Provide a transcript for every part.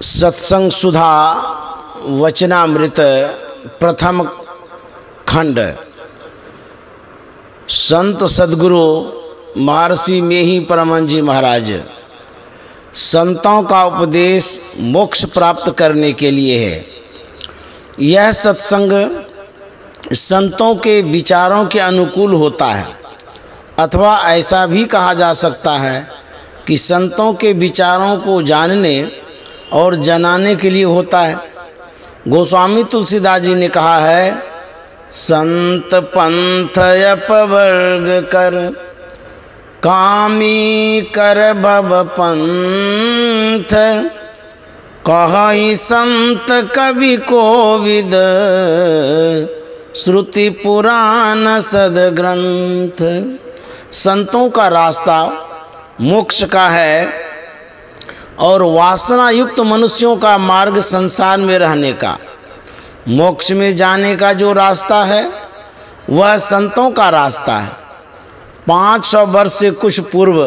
सत्संग सुधा वचनामृत प्रथम खंड। संत सद्गुरु महर्षि मेही परमहंस जी महाराज। संतों का उपदेश मोक्ष प्राप्त करने के लिए है। यह सत्संग संतों के विचारों के अनुकूल होता है, अथवा ऐसा भी कहा जा सकता है कि संतों के विचारों को जानने और जनाने के लिए होता है। गोस्वामी तुलसीदास जी ने कहा है, संत पंथ अपवर्ग कर, कामी कर भव पंथ, कहि संत कवि कोविद, श्रुति पुराण सदग्रंथ। संतों का रास्ता मोक्ष का है और वासना युक्त मनुष्यों का मार्ग संसार में रहने का। मोक्ष में जाने का जो रास्ता है वह संतों का रास्ता है। 500 वर्ष से कुछ पूर्व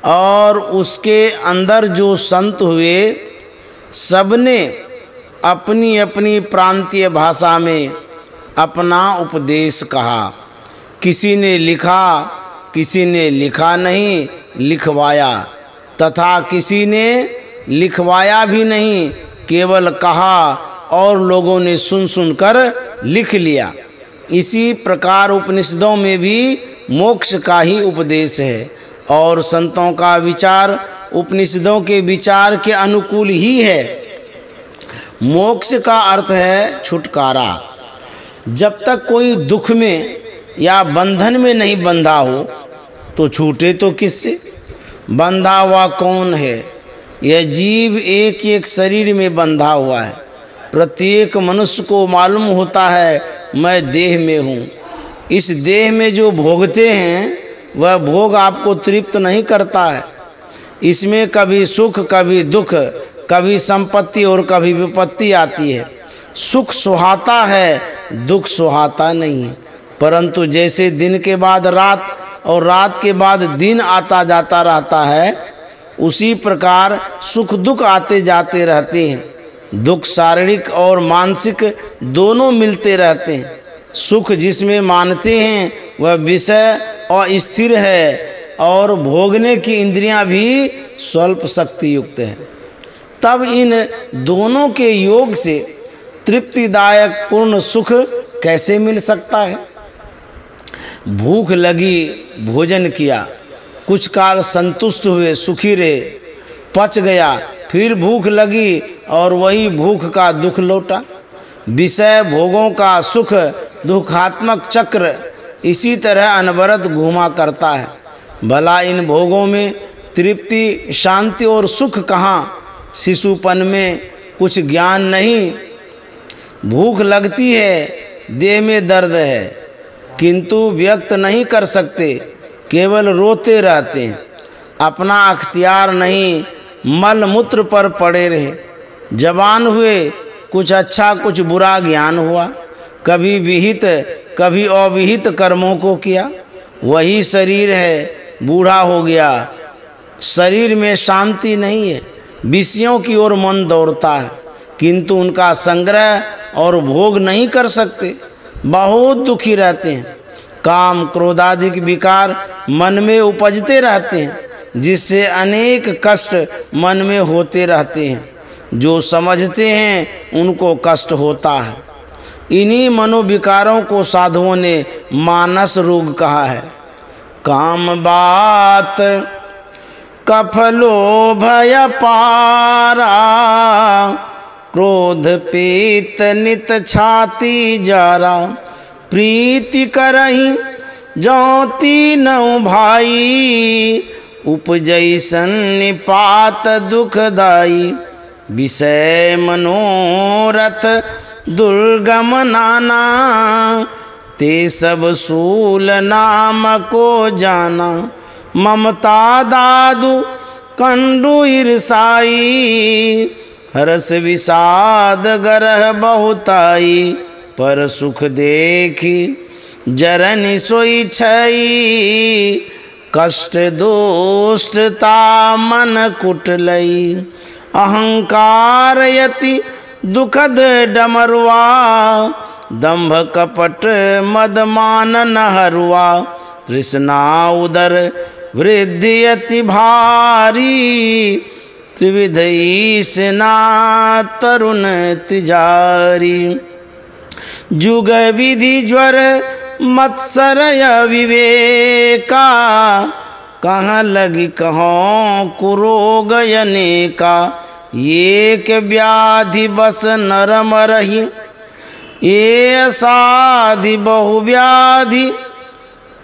और उसके अंदर जो संत हुए, सबने अपनी अपनी प्रांतीय भाषा में अपना उपदेश कहा। किसी ने लिखा, किसी ने लिखा नहीं, लिखवाया, तथा किसी ने लिखवाया भी नहीं, केवल कहा और लोगों ने सुन सुनकर लिख लिया। इसी प्रकार उपनिषदों में भी मोक्ष का ही उपदेश है और संतों का विचार उपनिषदों के विचार के अनुकूल ही है। मोक्ष का अर्थ है छुटकारा। जब तक कोई दुख में या बंधन में नहीं बंधा हो तो छूटे तो किससे? बंधा हुआ कौन है? यह जीव एक एक शरीर में बंधा हुआ है। प्रत्येक मनुष्य को मालूम होता है मैं देह में हूँ। इस देह में जो भोगते हैं वह भोग आपको तृप्त नहीं करता है। इसमें कभी सुख, कभी दुख, कभी संपत्ति और कभी विपत्ति आती है। सुख सुहाता है, दुख सुहाता नहीं है। परंतु जैसे दिन के बाद रात और रात के बाद दिन आता जाता रहता है, उसी प्रकार सुख दुख आते जाते रहते हैं। दुख शारीरिक और मानसिक दोनों मिलते रहते हैं। सुख जिसमें मानते हैं वह विषय और स्थिर है और भोगने की इंद्रियां भी स्वल्प शक्ति युक्त है। तब इन दोनों के योग से तृप्तिदायक पूर्ण सुख कैसे मिल सकता है? भूख लगी, भोजन किया, कुछ काल संतुष्ट हुए, सुखी रहे, पच गया, फिर भूख लगी और वही भूख का दुख लौटा। विषय भोगों का सुख दुखात्मक चक्र इसी तरह अनवरत घूमा करता है। भला इन भोगों में तृप्ति, शांति और सुख कहाँ? शिशुपन में कुछ ज्ञान नहीं। भूख लगती है, देह में दर्द है, किंतु व्यक्त नहीं कर सकते, केवल रोते रहते हैं। अपना अख्तियार नहीं, मल मूत्र पर पड़े रहे। जवान हुए, कुछ अच्छा कुछ बुरा ज्ञान हुआ, कभी विहित कभी अविहित कर्मों को किया। वही शरीर है, बूढ़ा हो गया, शरीर में शांति नहीं है, विषयों की ओर मन दौड़ता है, किंतु उनका संग्रह और भोग नहीं कर सकते, बहुत दुखी रहते हैं। काम क्रोधादि विकार मन में उपजते रहते हैं, जिससे अनेक कष्ट मन में होते रहते हैं। जो समझते हैं उनको कष्ट होता है। इन्हीं मनोविकारों को साधुओं ने मानस रोग कहा है। काम बात कफलो भय पारा, क्रोध पीत नित छाती जारा, प्रीति करही जौ तीनों भाई, उपजैसन निपात दुखदाई, विषय मनोरथ दुर्गम नाना, ते सब सूल नाम को जाना, ममता दादु कंडु ईर्षाई, हरस विषाद गरह बहुताई, पर सुख देखी जरनि सोई छई, कष्ट दोष्टता मन कुटलई, अहंकारयति दुखद डमरुआ, दंभ कपट मदमान हरुआ, तृष्णा उदर वृद्धि अति भारी, त्रिविध ईसना तरुण तिजारी। जुग विधि ज्वर मत्सरय विवेका, कहाँ लगी कहों कुरोग अनेका, एक व्याधि बस नरम रही, ये साधि बहु व्याधि,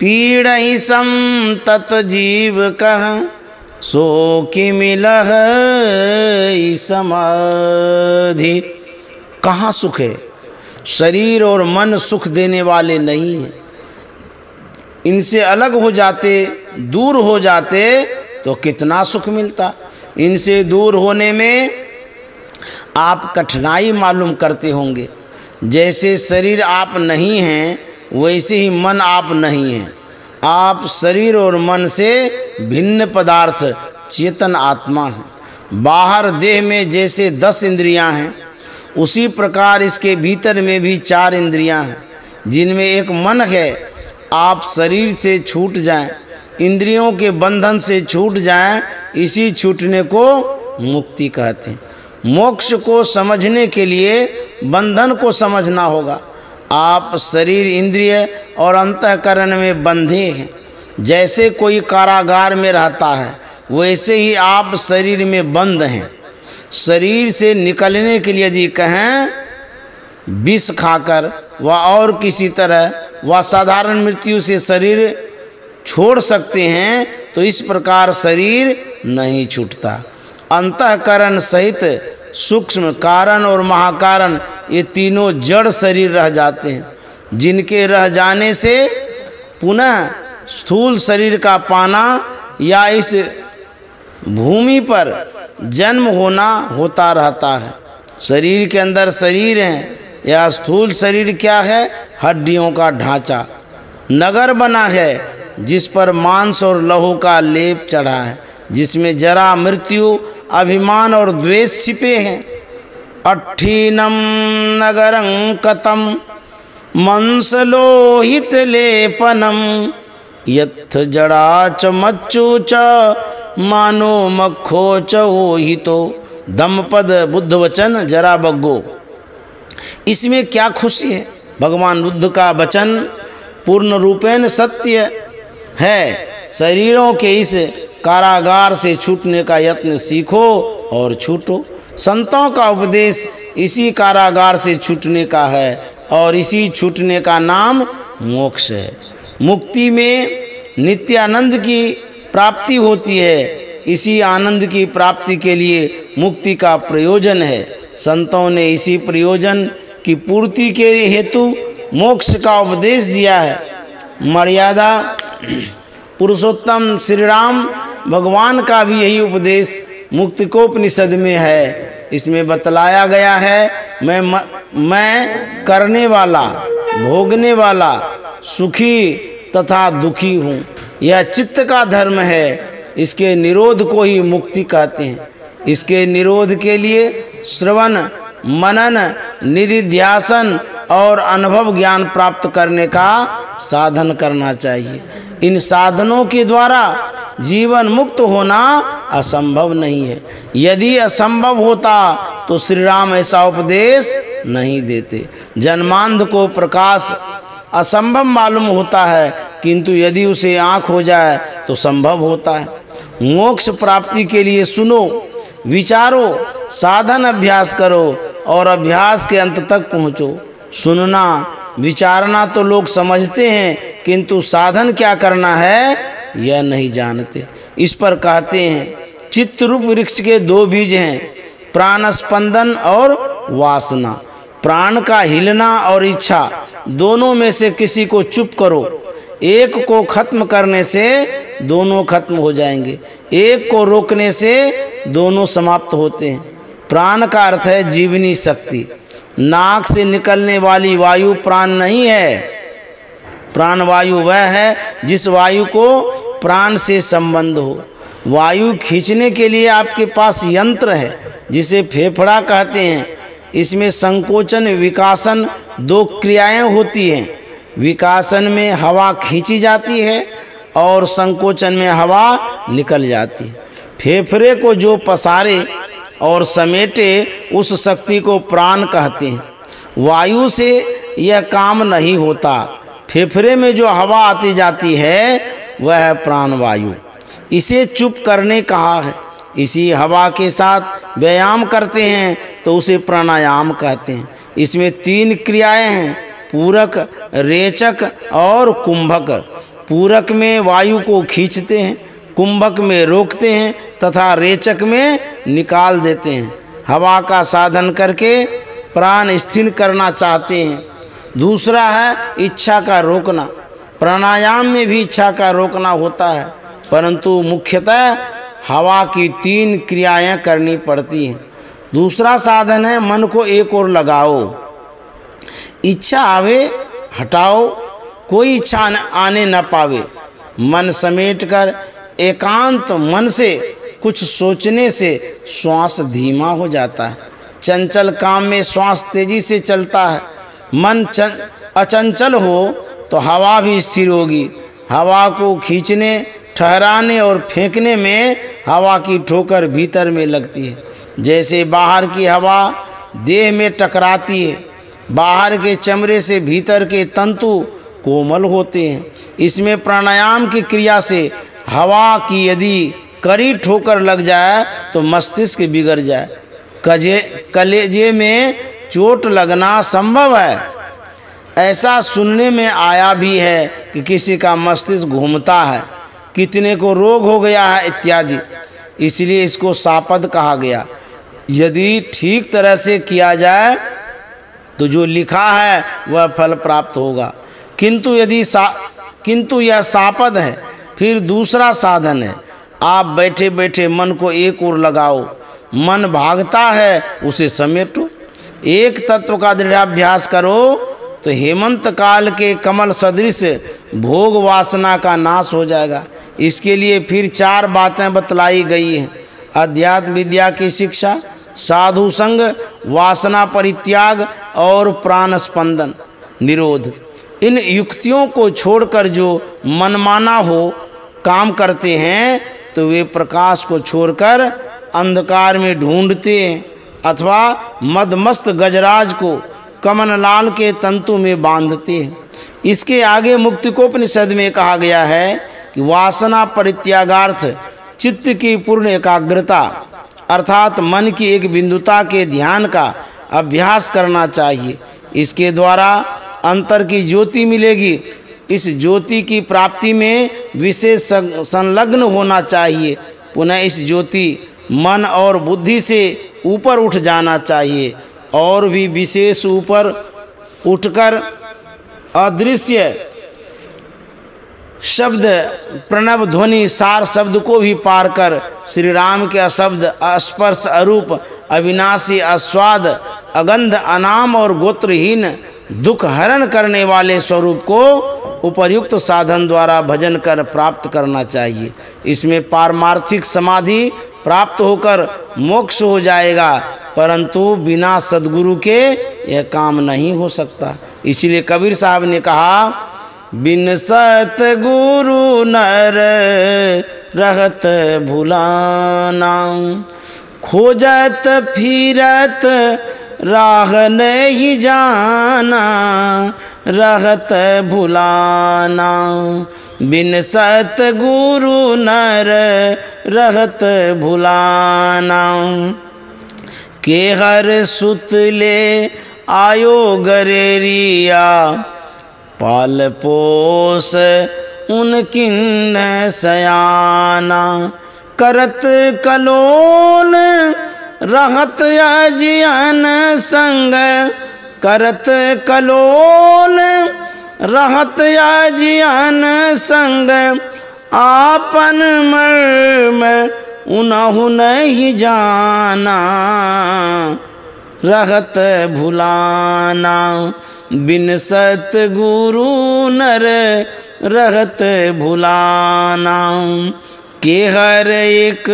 पीड़हि संतत जीव कह, सो कि मिलह समाधि। कहाँ सुख है? शरीर और मन सुख देने वाले नहीं हैं। इनसे अलग हो जाते, दूर हो जाते तो कितना सुख मिलता। इनसे दूर होने में आप कठिनाई मालूम करते होंगे। जैसे शरीर आप नहीं हैं, वैसे ही मन आप नहीं हैं। आप शरीर और मन से भिन्न पदार्थ चेतन आत्मा हैं। बाहर देह में जैसे 10 इंद्रियां हैं, उसी प्रकार इसके भीतर में भी 4 इंद्रियां हैं, जिनमें एक मन है। आप शरीर से छूट जाएं, इंद्रियों के बंधन से छूट जाएं, इसी छूटने को मुक्ति कहते हैं। मोक्ष को समझने के लिए बंधन को समझना होगा। आप शरीर, इंद्रिय और अंतःकरण में बंधे हैं। जैसे कोई कारागार में रहता है, वैसे ही आप शरीर में बंद हैं। शरीर से निकलने के लिए यदि कहें विष खाकर व और किसी तरह व साधारण मृत्यु से शरीर छोड़ सकते हैं, तो इस प्रकार शरीर नहीं छूटता। अंतःकरण सहित सूक्ष्म कारण और महाकारण, ये तीनों जड़ शरीर रह जाते हैं, जिनके रह जाने से पुनः स्थूल शरीर का पाना या इस भूमि पर जन्म होना होता रहता है। शरीर के अंदर शरीर है, या स्थूल शरीर क्या है? हड्डियों का ढांचा। नगर बना है जिस पर मांस और लहू का लेप चढ़ा है, जिसमें जरा, मृत्यु, अभिमान और द्वेष छिपे हैं। अट्ठीनम नगरं कतम मंसलोहित लेपनम, यथ जड़ा च मच्चु च मानो मखो च ओहितो। धम्मपद बुद्ध वचन जरा बग्गो। इसमें क्या खुशी है? भगवान बुद्ध का वचन पूर्ण रूपेण सत्य है। शरीरों के इस कारागार से छूटने का यत्न सीखो और छूटो। संतों का उपदेश इसी कारागार से छूटने का है, और इसी छूटने का नाम मोक्ष है। मुक्ति में नित्यानंद की प्राप्ति होती है। इसी आनंद की प्राप्ति के लिए मुक्ति का प्रयोजन है। संतों ने इसी प्रयोजन की पूर्ति के हेतु मोक्ष का उपदेश दिया है। मर्यादा पुरुषोत्तम श्री राम भगवान का भी यही उपदेश मुक्तिकोपनिषद में है। इसमें बतलाया गया है, मैं करने वाला, भोगने वाला, सुखी तथा दुखी हूँ। यह चित्त का धर्म है। इसके निरोध को ही मुक्ति कहते हैं। इसके निरोध के लिए श्रवण, मनन, निधिध्यासन और अनुभव ज्ञान प्राप्त करने का साधन करना चाहिए। इन साधनों के द्वारा जीवन मुक्त होना असंभव नहीं है। यदि असंभव होता तो श्री राम ऐसा उपदेश नहीं देते। जन्मांध को प्रकाश असंभव मालूम होता है, किंतु यदि उसे आँख हो जाए तो संभव होता है। मोक्ष प्राप्ति के लिए सुनो, विचारो, साधन अभ्यास करो और अभ्यास के अंत तक पहुँचो। सुनना, विचारना तो लोग समझते हैं, किंतु साधन क्या करना है यह नहीं जानते। इस पर कहते हैं चित्त रूप वृक्ष के 2 बीज हैं, प्राण स्पंदन और वासना। प्राण का हिलना और इच्छा, दोनों में से किसी को चुप करो। एक को खत्म करने से दोनों खत्म हो जाएंगे, एक को रोकने से दोनों समाप्त होते हैं। प्राण का अर्थ है जीवनी शक्ति। नाक से निकलने वाली वायु प्राण नहीं है। प्राण वायु वह है जिस वायु को प्राण से संबंध हो। वायु खींचने के लिए आपके पास यंत्र है, जिसे फेफड़ा कहते हैं। इसमें संकोचन विकासन दो क्रियाएं होती हैं। विकासन में हवा खींची जाती है और संकोचन में हवा निकल जाती है। फेफड़े को जो पसारे और समेटे उस शक्ति को प्राण कहते हैं। वायु से यह काम नहीं होता। फेफड़े में जो हवा आती जाती है वह है प्राणवायु। इसे चुप करने कहा है। इसी हवा के साथ व्यायाम करते हैं तो उसे प्राणायाम कहते हैं। इसमें 3 क्रियाएं हैं, पूरक, रेचक और कुंभक। पूरक में वायु को खींचते हैं, कुंभक में रोकते हैं तथा रेचक में निकाल देते हैं। हवा का साधन करके प्राण स्थिर करना चाहते हैं। दूसरा है इच्छा का रोकना। प्राणायाम में भी इच्छा का रोकना होता है, परंतु मुख्यतः हवा की 3 क्रियाएं करनी पड़ती हैं। दूसरा साधन है मन को एक ओर लगाओ। इच्छा आवे हटाओ, कोई इच्छा आने न पावे। मन समेट कर एकांत मन से कुछ सोचने से श्वास धीमा हो जाता है। चंचल काम में श्वास तेजी से चलता है। मन अचंचल हो तो हवा भी स्थिर होगी। हवा को खींचने, ठहराने और फेंकने में हवा की ठोकर भीतर में लगती है। जैसे बाहर की हवा देह में टकराती है। बाहर के चमड़े से भीतर के तंतु कोमल होते हैं। इसमें प्राणायाम की क्रिया से हवा की यदि कड़ी ठोकर लग जाए तो मस्तिष्क बिगड़ जाए। कलेजे में चोट लगना संभव है। ऐसा सुनने में आया भी है कि किसी का मस्तिष्क घूमता है, कितने को रोग हो गया है इत्यादि। इसलिए इसको शापद कहा गया। यदि ठीक तरह से किया जाए तो जो लिखा है वह फल प्राप्त होगा। किंतु यह शापद है। फिर दूसरा साधन है, आप बैठे बैठे मन को एक ओर लगाओ। मन भागता है उसे समेटो। एक तत्व का दृढ़ाभ्यास करो तो हेमंत काल के कमल सदृश भोग वासना का नाश हो जाएगा। इसके लिए फिर 4 बातें बतलाई गई हैं। अध्यात्म विद्या की शिक्षा, साधु संग, वासना परित्याग और प्राण स्पंदन निरोध। इन युक्तियों को छोड़कर जो मनमाना हो काम करते हैं तो वे प्रकाश को छोड़कर अंधकार में ढूंढते हैं, अथवा मदमस्त गजराज को कमनलाल के तंतु में बांधते हैं। इसके आगे मुक्तिकोपनिषद में कहा गया है कि वासना परित्यागार्थ चित्त की पूर्ण एकाग्रता अर्थात मन की एक बिंदुता के ध्यान का अभ्यास करना चाहिए। इसके द्वारा अंतर की ज्योति मिलेगी। इस ज्योति की प्राप्ति में विशेष संलग्न होना चाहिए। पुनः इस ज्योति मन और बुद्धि से ऊपर उठ जाना चाहिए और भी विशेष ऊपर उठकर अदृश्य शब्द, प्रणव ध्वनि, सार शब्द को भी पार कर श्री राम के अशब्द, अस्पर्श, अरूप, अविनाशी, अस्वाद, अगंध, अनाम और गोत्रहीन दुख हरण करने वाले स्वरूप को उपर्युक्त साधन द्वारा भजन कर प्राप्त करना चाहिए। इसमें पारमार्थिक समाधि प्राप्त होकर मोक्ष हो जाएगा, परंतु बिना सद्गुरु के यह काम नहीं हो सकता। इसलिए कबीर साहब ने कहा, बिन सतगुरु नर रहत भुलाना, खोजत फिरत राह नहीं जाना, रहत भुलाना। बिन सतगुरु नर रहत भुलाना, के हर सुतले आयो गरेरिया, पाल पोस उनकिन सयाना। करत कलोल रहत अजियन संग, करत कलोल रहत अजियन संग। आपन मर्म उनहु नहीं जाना, रहत भुलाना। बिन सतगुरु नर रहत भुलाना, के हर एक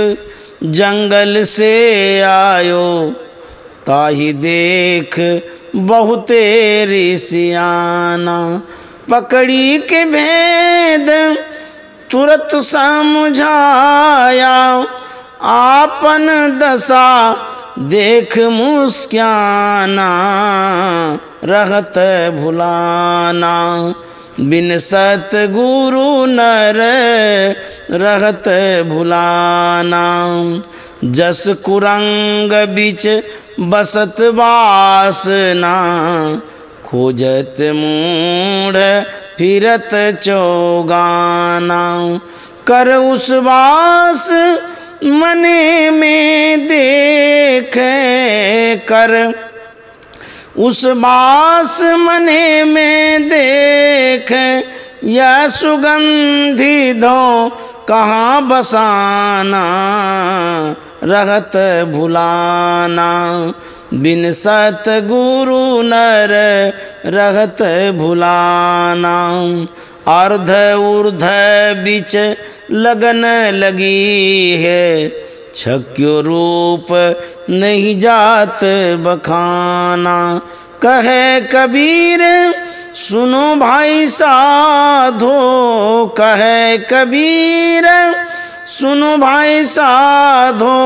जंगल से आयो ताहि देख बहुते ऋषियाना। पकड़ी के भेद तुरत समझाया आपन दशा देख मुस्काना। रहत भुलाना बिन सतगुरु नर रहत भुलाना। जस कुरंग बिच बसत वासना खोजत मूढ़ फिरत चौगाना। कर उस वास मने में देखे कर उस बास मने में देख यह सुगंधि धो कहाँ बसाना। रहत भुलाना बिन सतगुरु नर रहत भुलाना। अर्ध ऊर्ध बिच लगन लगी है छक्यो रूप नहीं जात बखाना। कहे कबीर सुनो भाई साधो कहे कबीर सुनो भाई साधो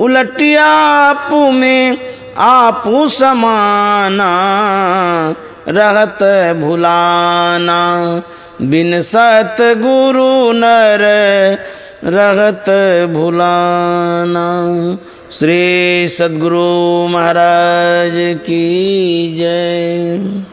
उलटिया आपू में आपू समाना। रहत भुलाना बिन सतगुरु नर रहत भुलाना। श्री सद्गुरु महाराज की जय।